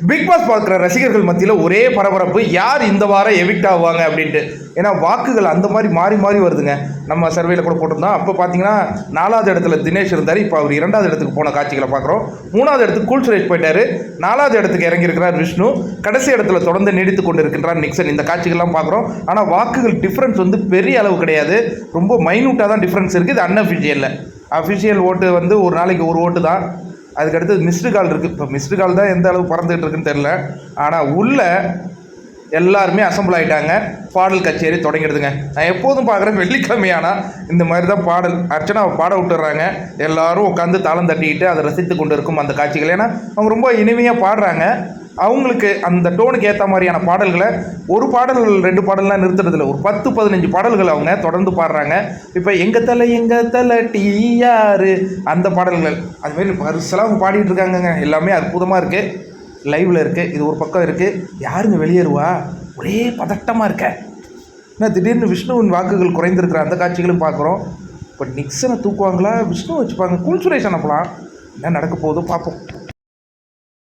Big pass பார்க்குற ரசிகர்கள் மத்தியில் ஒரே பரபரப்பு, யார் இந்த வாரம் எவிக்ட் ஆவாங்க அப்படின்ட்டு. ஏன்னா வாக்குகள் அந்த மாதிரி மாறி மாறி வருதுங்க. நம்ம சர்வேல கூட போட்டிருந்தோம். அப்போ பார்த்தீங்கன்னா 4வது இடத்துல தினேஷ் இருந்தார். இப்போ அவர் 2வது இடத்துக்கு போன காட்சிகளை பார்க்குறோம். 3வது இடத்துக்கு கூல் சுரேஷ் போயிட்டார். 4வது இடத்துக்கு இறங்கியிருக்கிறார் விஷ்ணு. கடைசி இடத்துல தொடர்ந்து நீடித்து கொண்டு இருக்கின்றார் நிக்சன். இந்த காட்சிகள்லாம் பார்க்குறோம். ஆனால் வாக்குகள் டிஃப்ரென்ஸ் வந்து பெரிய அளவு கிடையாது, ரொம்ப மைனூட்டாக தான் டிஃப்ரென்ஸ் இருக்குது. இது அன்அஃபிஷியலில். அஃபிஷியல் ஓட்டு வந்து ஒரு நாளைக்கு ஒரு ஓட்டு தான். அதுக்கடுத்து மிஸ்டு கால் இருக்குது. இப்போ மிஸ்டு கால் தான் எந்த அளவு பறந்துகிட்டு இருக்குன்னு தெரில. ஆனால் உள்ள எல்லாருமே அசம்பிள் ஆகிட்டாங்க. பாடல் கச்சேரி தொடங்கிடுதுங்க. நான் எப்போதும் பார்க்குறேன் வெள்ளிக்கிழமையானா இந்த மாதிரி தான் பாடல் அர்ச்சனாவை பாட விட்டுறாங்க. எல்லோரும் உட்காந்து தாளம் தட்டிக்கிட்டு அதை ரசித்து கொண்டு இருக்கும் அந்த காட்சிகள். ஏன்னா அவங்க ரொம்ப இனிமையாக பாடுறாங்க. அவங்களுக்கு அந்த டோனுக்கு ஏற்ற மாதிரியான பாடல்களை ஒரு பாடல் 2 பாடல்லாம் நிறுத்துறதில்ல, ஒரு 10-15 பாடல்கள் அவங்க தொடர்ந்து பாடுறாங்க. இப்போ எங்கள் தலை டீயாரு அந்த பாடல்கள் அதுமாரி வரிசலாக அவங்க பாடிட்டு இருக்காங்கங்க. எல்லாமே அற்புதமாக இருக்குது. லைவில் இருக்குது. இது ஒரு பக்கம் இருக்குது. யாருங்க வெளியேறுவா? ஒரே பதட்டமாக இருக்க. ஏன்னா திடீர்னு விஷ்ணுவின் வாக்குகள் குறைந்திருக்கிற அந்த காட்சிகளும் பார்க்குறோம். இப்போ நிக்சனை தூக்குவாங்களா, விஷ்ணு வச்சுப்பாங்க, கூல் சுரேஷ் அனுப்பலாம். என்ன நடக்க போகுதோ பார்ப்போம்.